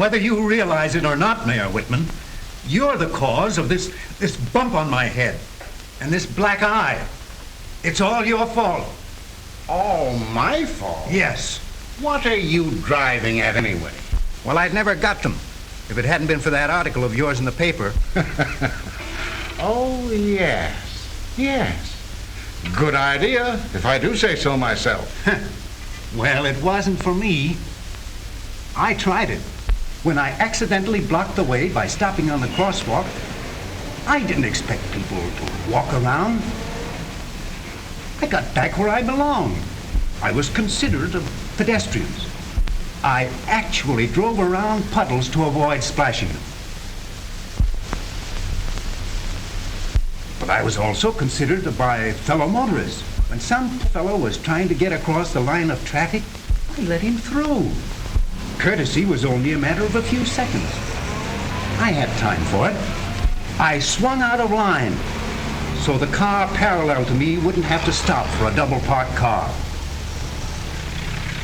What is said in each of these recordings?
whether you realize it or not, Mayor Whitman, you're the cause of this bump on my head and this black eye. It's all your fault. All my fault? Yes. What are you driving at anyway? Well, I'd never got them if it hadn't been for that article of yours in the paper. Oh, yes. Yes. Good idea, if I do say so myself. Well, it wasn't for me. I tried it. When I accidentally blocked the way by stopping on the crosswalk, I didn't expect people to walk around. I got back where I belonged. I was considerate of pedestrians. I actually drove around puddles to avoid splashing them. But I was also considerate by fellow motorists. When some fellow was trying to get across the line of traffic, I let him through. Courtesy was only a matter of a few seconds. I had time for it. I swung out of line so the car parallel to me wouldn't have to stop for a double-parked car.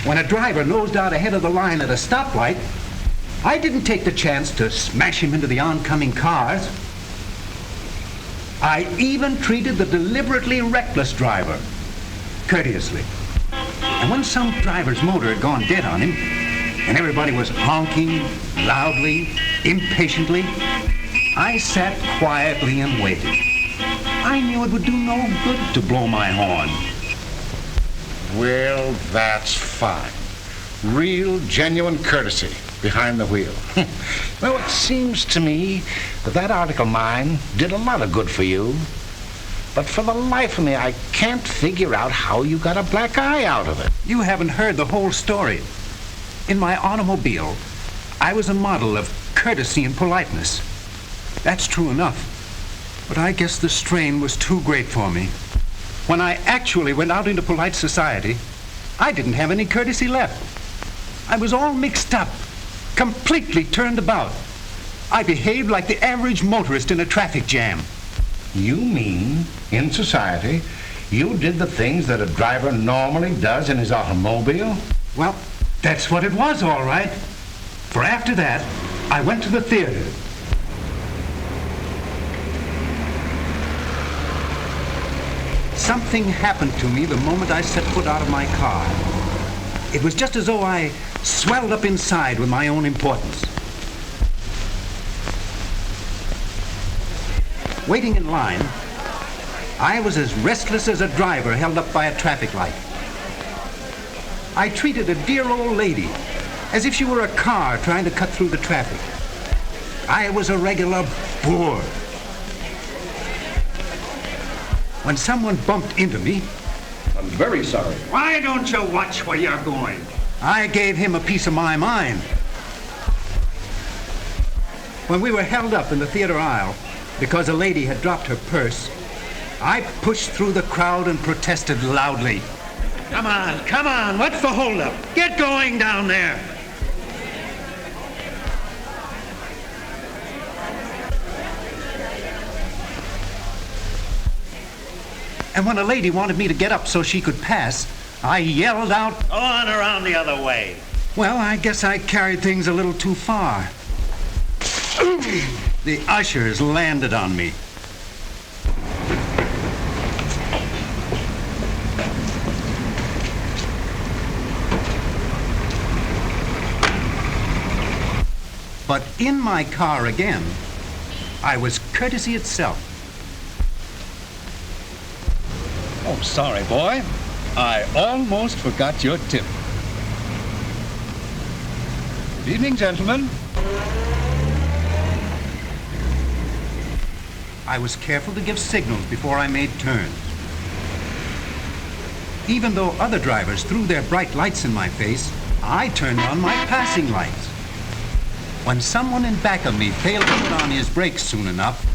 When a driver nosed out ahead of the line at a stoplight, I didn't take the chance to smash him into the oncoming cars. I even treated the deliberately reckless driver courteously. And when some driver's motor had gone dead on him, and everybody was honking loudly, impatiently, I sat quietly and waited. I knew it would do no good to blow my horn. Well, that's fine. Real, genuine courtesy behind the wheel. Well, it seems to me that article of mine did a lot of good for you. But for the life of me, I can't figure out how you got a black eye out of it. You haven't heard the whole story. In my automobile, I was a model of courtesy and politeness. That's true enough. But I guess the strain was too great for me. When I actually went out into polite society, I didn't have any courtesy left. I was all mixed up, completely turned about. I behaved like the average motorist in a traffic jam. You mean, in society, you did the things that a driver normally does in his automobile? Well, that's what it was, all right. For after that, I went to the theater. Something happened to me the moment I set foot out of my car. It was just as though I swelled up inside with my own importance. Waiting in line, I was as restless as a driver held up by a traffic light. I treated a dear old lady as if she were a car trying to cut through the traffic. I was a regular bore. When someone bumped into me, I'm very sorry. why don't you watch where you're going? I gave him a piece of my mind. When we were held up in the theater aisle because a lady had dropped her purse, I pushed through the crowd and protested loudly. Come on, what's the holdup? Get going down there. And when a lady wanted me to get up so she could pass, I yelled out, Go on around the other way. well, I guess I carried things a little too far. The ushers landed on me. But in my car again, I was courtesy itself. Oh, sorry, boy. I almost forgot your tip. Good evening, gentlemen. I was careful to give signals before I made turns. Even though other drivers threw their bright lights in my face, I turned on my passing lights. When someone in back of me failed to put on his brakes soon enough,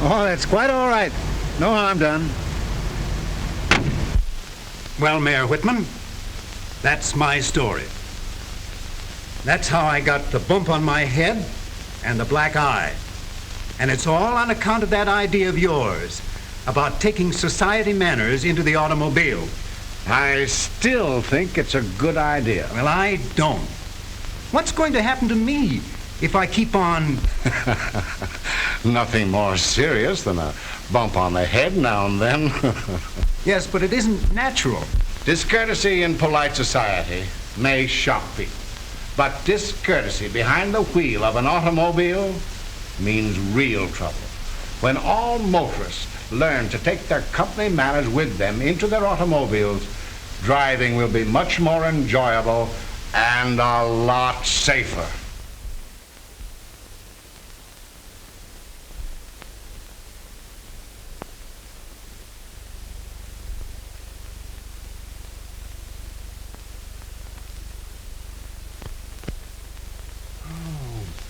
Oh, that's quite all right. No harm done. well, Mayor Whitman, that's my story. That's how I got the bump on my head and the black eye. And it's all on account of that idea of yours about taking society manners into the automobile. I still think it's a good idea. Well, I don't. What's going to happen to me if I keep on... Nothing more serious than a bump on the head now and then. Yes, but it isn't natural. Discourtesy in polite society may shock people, but discourtesy behind the wheel of an automobile means real trouble. When all motorists learn to take their company manners with them into their automobiles, driving will be much more enjoyable and a lot safer.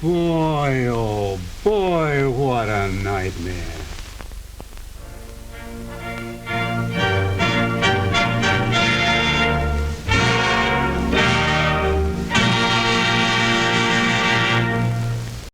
Boy, oh boy, what a nightmare.